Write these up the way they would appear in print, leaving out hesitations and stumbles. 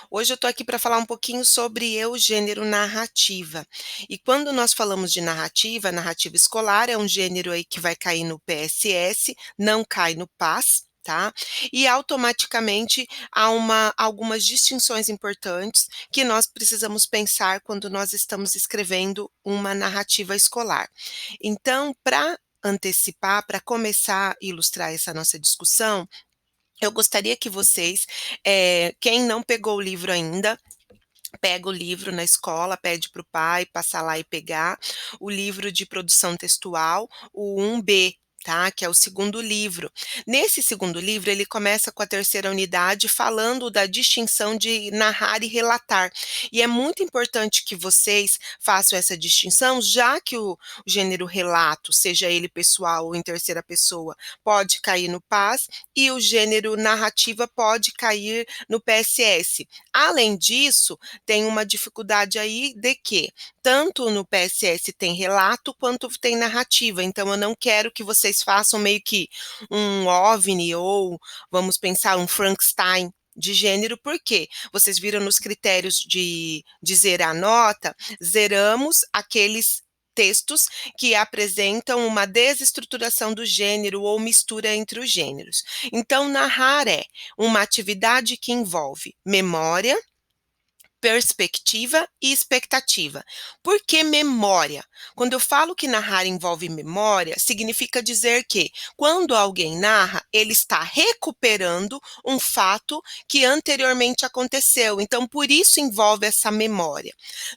Hoje eu estou aqui para falar um pouquinho sobre o gênero narrativa. E quando nós falamos de narrativa, narrativa escolar é um gênero aí que vai cair no PSS, não cai no PAS, tá? E automaticamente há algumas distinções importantes que nós precisamos pensar quando nós estamos escrevendo uma narrativa escolar. Então, para antecipar, para começar a ilustrar essa nossa discussão, eu gostaria que vocês, quem não pegou o livro ainda, pega o livro na escola, pede para o pai passar lá e pegar o livro de produção textual, o 1B, tá? Que é o segundo livro. Nesse segundo livro, ele começa com a terceira unidade falando da distinção de narrar e relatar. E é muito importante que vocês façam essa distinção, já que o gênero relato, seja ele pessoal ou em terceira pessoa, pode cair no PAS e o gênero narrativa pode cair no PSS. Além disso, tem uma dificuldade aí de que tanto no PSS tem relato quanto tem narrativa, então eu não quero que vocês façam meio que um OVNI ou vamos pensar um Frankenstein de gênero, porque vocês viram nos critérios de zerar a nota, zeramos aqueles textos que apresentam uma desestruturação do gênero ou mistura entre os gêneros. Então, narrar é uma atividade que envolve memória, perspectiva e expectativa. Por que memória? Quando eu falo que narrar envolve memória, significa dizer que, quando alguém narra, ele está recuperando um fato que anteriormente aconteceu. Então, por isso envolve essa memória.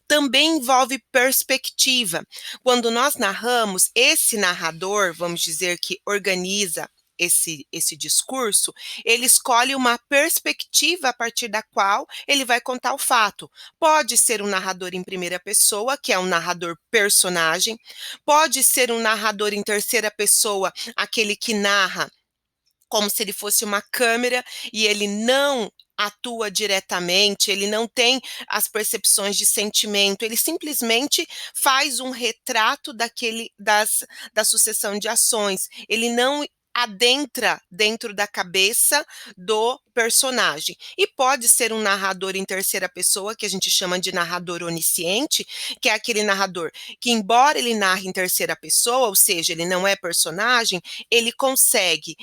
Também envolve perspectiva. Quando nós narramos, esse narrador, vamos dizer que organiza esse discurso, ele escolhe uma perspectiva a partir da qual ele vai contar o fato. Pode ser um narrador em primeira pessoa, que é um narrador personagem, pode ser um narrador em terceira pessoa, aquele que narra como se ele fosse uma câmera e ele não atua diretamente, ele não tem as percepções de sentimento, ele simplesmente faz um retrato da sucessão de ações. Ele não adentra dentro da cabeça do personagem. E pode ser um narrador em terceira pessoa, que a gente chama de narrador onisciente, que é aquele narrador que, embora ele narre em terceira pessoa, ou seja, ele não é personagem, ele consegue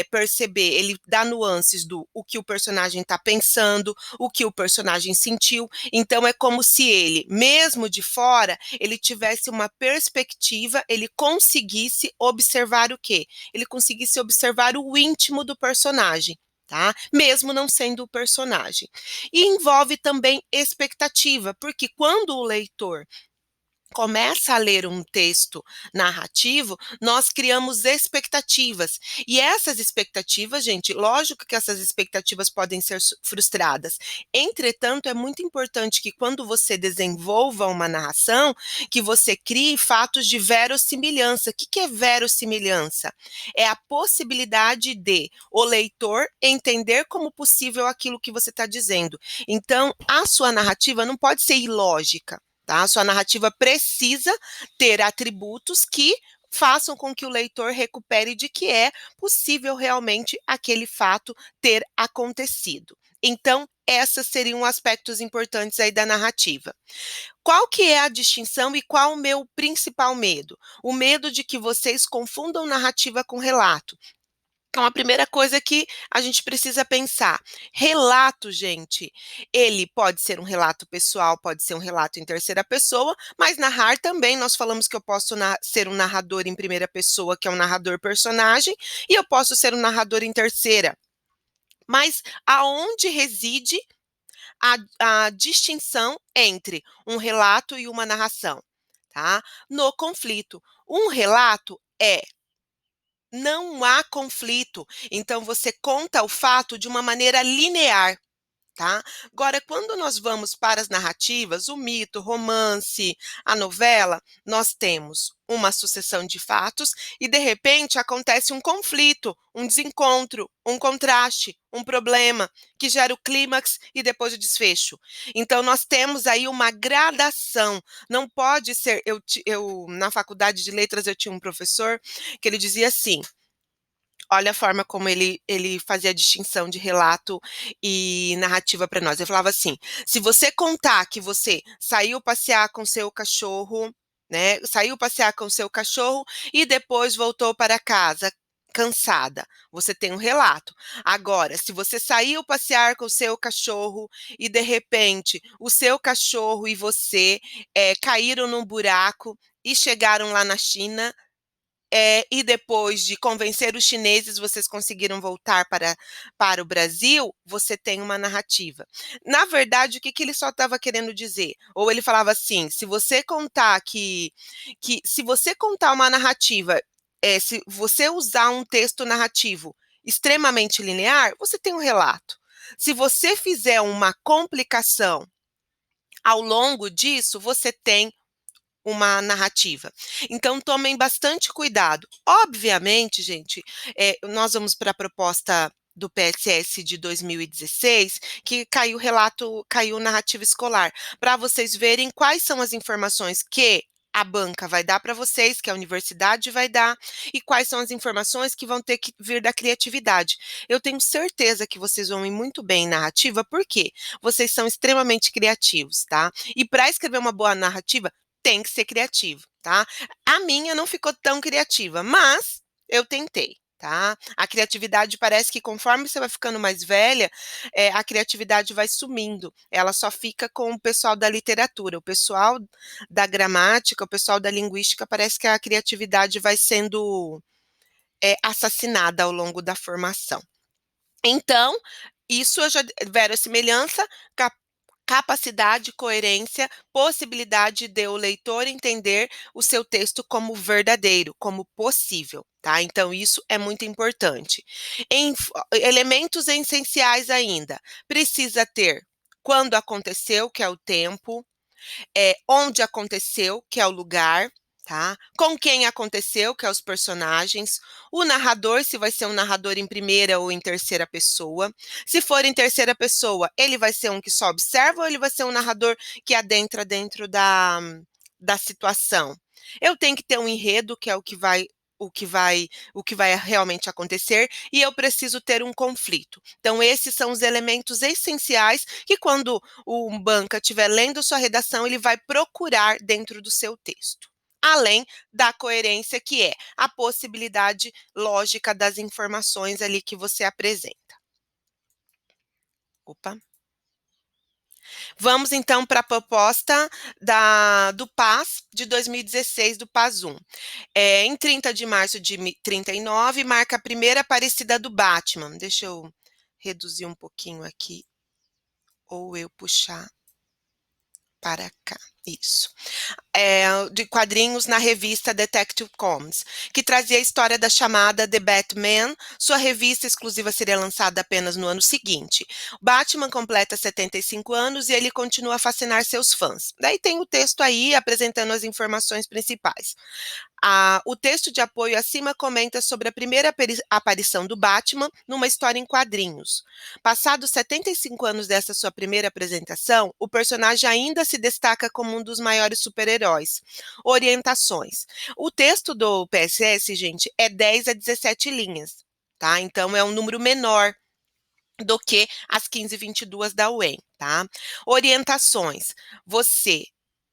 perceber, ele dá nuances do o que o personagem está pensando, o que o personagem sentiu. Então é como se ele, mesmo de fora, ele tivesse uma perspectiva, ele conseguisse observar o quê? Ele conseguisse observar o íntimo do personagem. Tá? Mesmo não sendo o personagem. E envolve também expectativa, porque quando o leitor começa a ler um texto narrativo, nós criamos expectativas. E essas expectativas, gente, lógico que essas expectativas podem ser frustradas. Entretanto, é muito importante que quando você desenvolva uma narração, que você crie fatos de verossimilhança. O que é verossimilhança? É a possibilidade de o leitor entender como possível aquilo que você está dizendo. Então, a sua narrativa não pode ser ilógica. Tá? A sua narrativa precisa ter atributos que façam com que o leitor recupere de que é possível realmente aquele fato ter acontecido. Então, esses seriam aspectos importantes aí da narrativa. Qual que é a distinção e qual o meu principal medo? O medo de que vocês confundam narrativa com relato. Então, a primeira coisa que a gente precisa pensar, relato, gente, ele pode ser um relato pessoal, pode ser um relato em terceira pessoa, mas narrar também, nós falamos que eu posso ser um narrador em primeira pessoa, que é um narrador personagem, e eu posso ser um narrador em terceira. Mas aonde reside a distinção entre um relato e uma narração? Tá? No conflito. Um relato não há conflito. Então, você conta o fato de uma maneira linear, tá? Agora, quando nós vamos para as narrativas, o mito, o romance, a novela, nós temos uma sucessão de fatos e, de repente, acontece um conflito, um desencontro, um contraste, um problema, que gera o clímax e depois o desfecho. Então, nós temos aí uma gradação. Não pode ser... na faculdade de letras, eu tinha um professor que ele dizia assim: Olha a forma como ele fazia a distinção de relato e narrativa para nós. Ele falava assim: se você contar que você saiu passear com seu cachorro, né? Saiu passear com seu cachorro e depois voltou para casa cansada, você tem um relato. Agora, se você saiu passear com seu cachorro e de repente o seu cachorro e você caíram num buraco e chegaram lá na China, e depois de convencer os chineses, vocês conseguiram voltar para o Brasil, você tem uma narrativa. Na verdade, o que, que ele só estava querendo dizer? Ou ele falava assim: se você contar que se você contar uma narrativa, se você usar um texto narrativo extremamente linear, você tem um relato. Se você fizer uma complicação ao longo disso, você tem uma narrativa. Então, tomem bastante cuidado. Obviamente, gente, nós vamos para a proposta do PSS de 2016, que caiu relato, caiu narrativa escolar, para vocês verem quais são as informações que a banca vai dar para vocês, que a universidade vai dar, e quais são as informações que vão ter que vir da criatividade. Eu tenho certeza que vocês vão ir muito bem em narrativa, porque vocês são extremamente criativos, tá? E para escrever uma boa narrativa, tem que ser criativo, tá? A minha não ficou tão criativa, mas eu tentei, tá? A criatividade parece que conforme você vai ficando mais velha, a criatividade vai sumindo. Ela só fica com o pessoal da literatura, o pessoal da gramática, o pessoal da linguística, parece que a criatividade vai sendo assassinada ao longo da formação. Então, isso eu já verossimilhança, capacidade, coerência, possibilidade de o leitor entender o seu texto como verdadeiro, como possível, tá? Então, isso é muito importante. Elementos essenciais ainda. Precisa ter quando aconteceu, que é o tempo, onde aconteceu, que é o lugar, tá? Com quem aconteceu, que é os personagens, o narrador, se vai ser um narrador em primeira ou em terceira pessoa. Se for em terceira pessoa, ele vai ser um que só observa ou ele vai ser um narrador que adentra dentro da situação. Eu tenho que ter um enredo, que é o que vai realmente acontecer, e eu preciso ter um conflito. Então, esses são os elementos essenciais que, quando o banca estiver lendo sua redação, ele vai procurar dentro do seu texto. Além da coerência, que é a possibilidade lógica das informações ali que você apresenta. Opa. Vamos então para a proposta do PAS de 2016, do PAS 1. Em 30 de março de 39, marca a primeira aparecida do Batman. Deixa eu reduzir um pouquinho aqui, ou eu puxar para cá. Isso. De quadrinhos na revista Detective Comics, que trazia a história da chamada The Batman. Sua revista exclusiva seria lançada apenas no ano seguinte. Batman completa 75 anos e ele continua a fascinar seus fãs. Daí tem o texto aí apresentando as informações principais. O texto de apoio acima comenta sobre a primeira aparição do Batman numa história em quadrinhos. Passados 75 anos dessa sua primeira apresentação, o personagem ainda se destaca como um dos maiores super-heróis. Orientações. O texto do PSS, gente, é 10 a 17 linhas, tá? Então é um número menor do que as 1522 da UEM, tá? Orientações.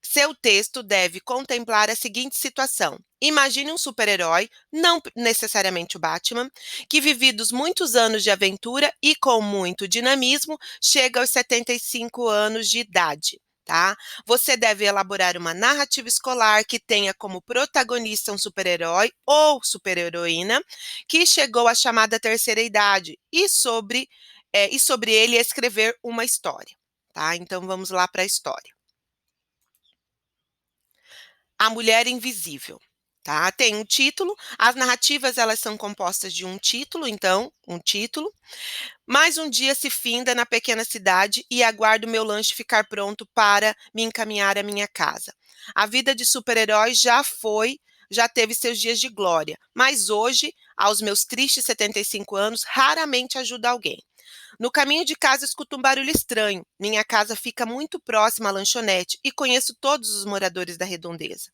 Seu texto deve contemplar a seguinte situação: imagine um super-herói, não necessariamente o Batman, que, vividos muitos anos de aventura e com muito dinamismo, chega aos 75 anos de idade. Tá? Você deve elaborar uma narrativa escolar que tenha como protagonista um super-herói ou super-heroína que chegou à chamada terceira idade e sobre ele escrever uma história. Tá? Então vamos lá para a história. A Mulher Invisível, tá? Tem um título, as narrativas elas são compostas de um título, então, um título. Mais um dia se finda na pequena cidade e aguardo meu lanche ficar pronto para me encaminhar à minha casa. A vida de super-herói já teve seus dias de glória, mas hoje, aos meus tristes 75 anos, raramente ajudo alguém. No caminho de casa escuto um barulho estranho. Minha casa fica muito próxima à lanchonete e conheço todos os moradores da redondeza.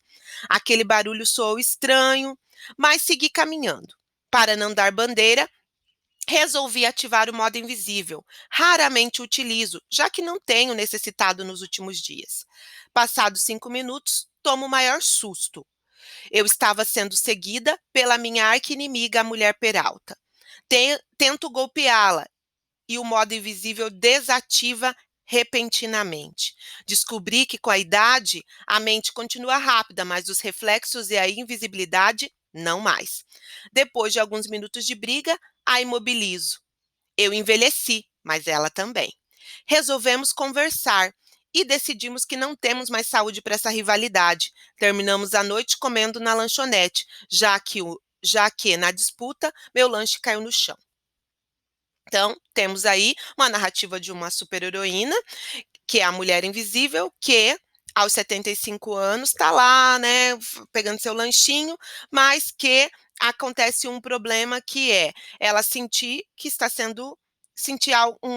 Aquele barulho soou estranho, mas segui caminhando. Para não dar bandeira, resolvi ativar o modo invisível. Raramente o utilizo, já que não tenho necessitado nos últimos dias. Passados 5 minutos, tomo o maior susto. Eu estava sendo seguida pela minha arqui-inimiga, a mulher Peralta. Tento golpeá-la e o modo invisível desativa repentinamente. Descobri que com a idade a mente continua rápida, mas os reflexos e a invisibilidade não mais. Depois de alguns minutos de briga, a imobilizo. Eu envelheci, mas ela também. Resolvemos conversar e decidimos que não temos mais saúde para essa rivalidade. Terminamos a noite comendo na lanchonete, já que na disputa meu lanche caiu no chão. Então, temos aí uma narrativa de uma super-heroína, que é a Mulher Invisível, que aos 75 anos está lá, né, pegando seu lanchinho, mas que acontece um problema que é ela sentir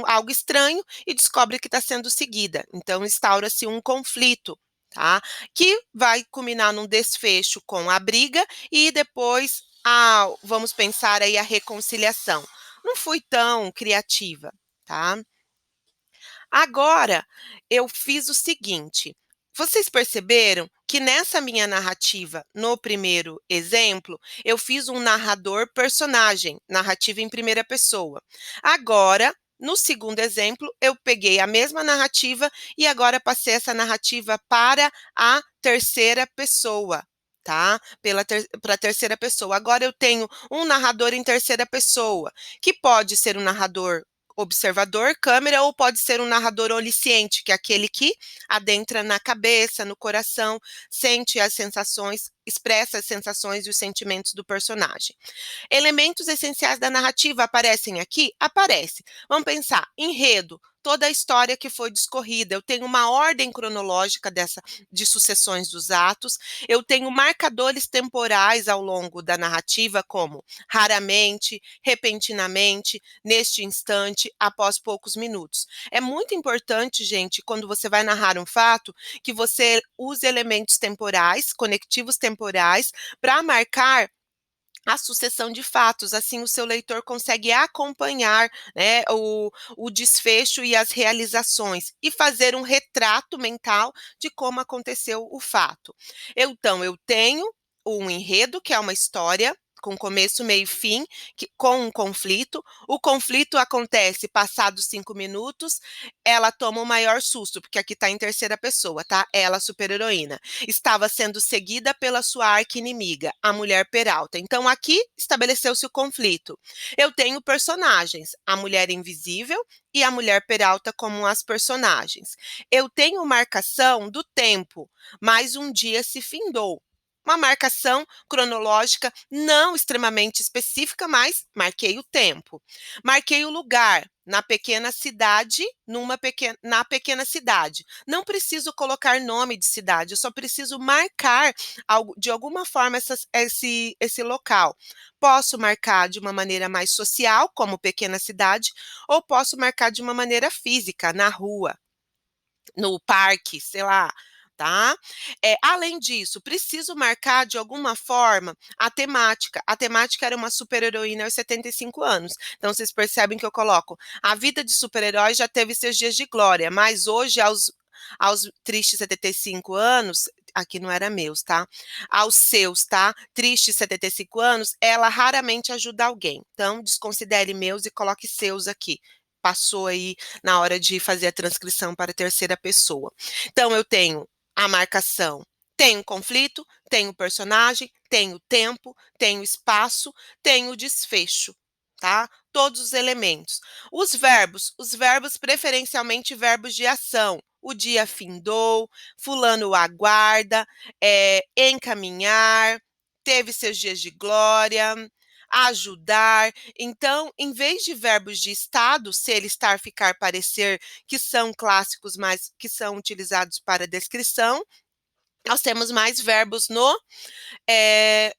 algo estranho e descobre que está sendo seguida. Então, instaura-se um conflito, tá? Que vai culminar num desfecho com a briga e depois vamos pensar aí a reconciliação. Não fui tão criativa, tá? Agora, eu fiz o seguinte: vocês perceberam que nessa minha narrativa, no primeiro exemplo, eu fiz um narrador personagem, narrativa em primeira pessoa. Agora, no segundo exemplo, eu peguei a mesma narrativa e agora passei essa narrativa para a terceira pessoa. Tá? Para a terceira pessoa. Agora eu tenho um narrador em terceira pessoa, que pode ser um narrador observador, câmera, ou pode ser um narrador onisciente, que é aquele que adentra na cabeça, no coração, sente as sensações, expressa as sensações e os sentimentos do personagem. Elementos essenciais da narrativa aparecem aqui? Aparece. Vamos pensar, enredo, toda a história que foi discorrida. Eu tenho uma ordem cronológica de sucessões dos atos, eu tenho marcadores temporais ao longo da narrativa, como raramente, repentinamente, neste instante, após poucos minutos. É muito importante, gente, quando você vai narrar um fato, que você use elementos temporais, conectivos temporais, para marcar a sucessão de fatos, assim o seu leitor consegue acompanhar, né, o desfecho e as realizações e fazer um retrato mental de como aconteceu o fato. Então, eu tenho um enredo, que é uma história com começo, meio e fim, com um conflito. O conflito acontece passados 5 minutos, ela toma o maior susto, porque aqui está em terceira pessoa, tá? Ela, super-heroína, estava sendo seguida pela sua arqui-inimiga, a mulher Peralta. Então, aqui estabeleceu-se o conflito. Eu tenho personagens, a mulher invisível e a mulher Peralta como as personagens. Eu tenho marcação do tempo, mais um dia se findou. Uma marcação cronológica não extremamente específica, mas marquei o tempo. Marquei o lugar, na pequena cidade, na pequena cidade. Não preciso colocar nome de cidade, eu só preciso marcar de alguma forma esse local. Posso marcar de uma maneira mais social, como pequena cidade, ou posso marcar de uma maneira física, na rua, no parque, sei lá, tá? Além disso, preciso marcar de alguma forma a temática. A temática era uma super-heroína aos 75 anos. Então, vocês percebem que eu coloco: a vida de super-herói já teve seus dias de glória, mas hoje, aos tristes 75 anos, aqui não era meus, tá? Aos seus, tá? Tristes 75 anos, ela raramente ajuda alguém. Então, desconsidere meus e coloque seus aqui. Passou aí na hora de fazer a transcrição para a terceira pessoa. Então, eu tenho a marcação, tenho conflito, tenho personagem, tenho tempo, tenho espaço, tenho desfecho, tá? Todos os elementos. Os verbos preferencialmente verbos de ação. O dia findou, fulano aguarda, encaminhar, teve seus dias de glória, ajudar. Então, em vez de verbos de estado, ser, estar, ficar, parecer, que são clássicos, mas que são utilizados para descrição, nós temos mais verbos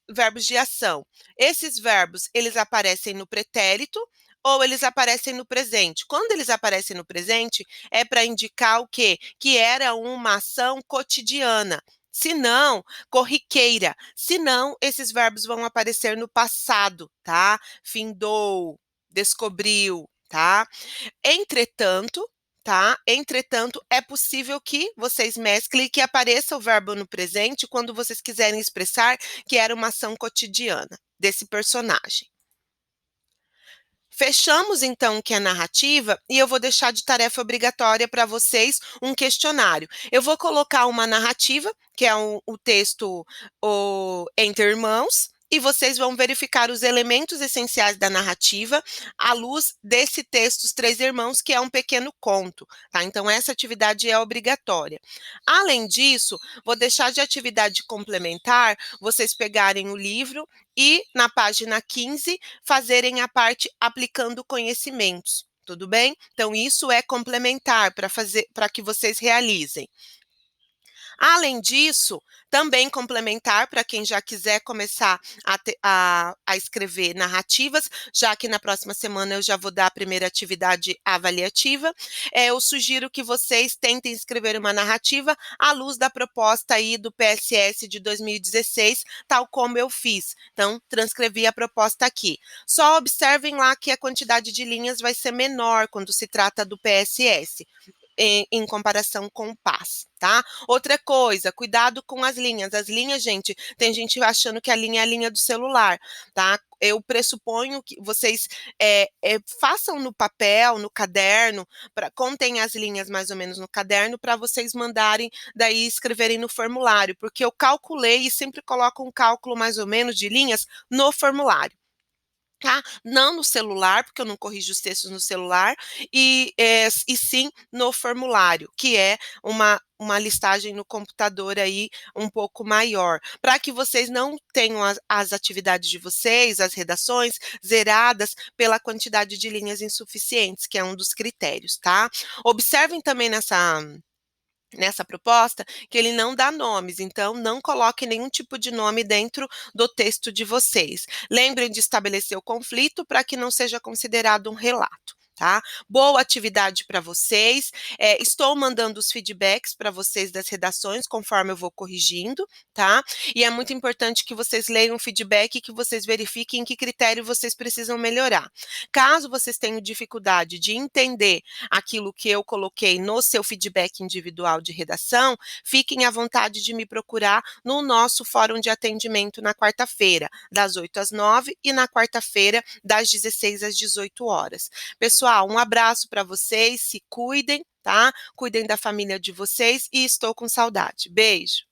verbos de ação. Esses verbos, eles aparecem no pretérito ou eles aparecem no presente. Quando eles aparecem no presente, é para indicar o quê? Que era uma ação cotidiana. Se não, corriqueira. Se não, esses verbos vão aparecer no passado, tá? Findou, descobriu, tá? Entretanto, tá? Entretanto, é possível que vocês mesclem e que apareça o verbo no presente quando vocês quiserem expressar que era uma ação cotidiana desse personagem. Fechamos então o que é narrativa e eu vou deixar de tarefa obrigatória para vocês um questionário. Eu vou colocar uma narrativa, que é o texto Entre Irmãos, e vocês vão verificar os elementos essenciais da narrativa à luz desse texto Os Três Irmãos, que é um pequeno conto, tá? Então, essa atividade é obrigatória. Além disso, vou deixar de atividade complementar vocês pegarem o livro e, na página 15, fazerem a parte aplicando conhecimentos. Tudo bem? Então, isso é complementar para que vocês realizem. Além disso, também complementar para quem já quiser começar a escrever narrativas, já que na próxima semana eu já vou dar a primeira atividade avaliativa, eu sugiro que vocês tentem escrever uma narrativa à luz da proposta aí do PSS de 2016, tal como eu fiz. Então, transcrevi a proposta aqui. Só observem lá que a quantidade de linhas vai ser menor quando se trata do PSS em comparação com o PAS, tá? Outra coisa, cuidado com as linhas. As linhas, gente, tem gente achando que a linha é a linha do celular, tá? Eu pressuponho que vocês façam no papel, no caderno, contem as linhas mais ou menos no caderno para vocês mandarem, daí escreverem no formulário, porque eu calculei e sempre coloco um cálculo mais ou menos de linhas no formulário. Tá? Não no celular, porque eu não corrijo os textos no celular, e sim no formulário, que é uma listagem no computador aí um pouco maior, para que vocês não tenham as atividades de vocês, as redações, zeradas pela quantidade de linhas insuficientes, que é um dos critérios, tá? Observem também nessa proposta, que ele não dá nomes, então não coloque nenhum tipo de nome dentro do texto de vocês. Lembrem de estabelecer o conflito para que não seja considerado um relato. Tá? Boa atividade para vocês. Estou mandando os feedbacks para vocês das redações conforme eu vou corrigindo, tá? E é muito importante que vocês leiam o feedback e que vocês verifiquem em que critério vocês precisam melhorar. Caso vocês tenham dificuldade de entender aquilo que eu coloquei no seu feedback individual de redação, fiquem à vontade de me procurar no nosso fórum de atendimento na quarta-feira, das 8 às 9 e na quarta-feira, das 16 às 18 horas. Pessoal, um abraço para vocês, se cuidem, tá? Cuidem da família de vocês e estou com saudade. Beijo!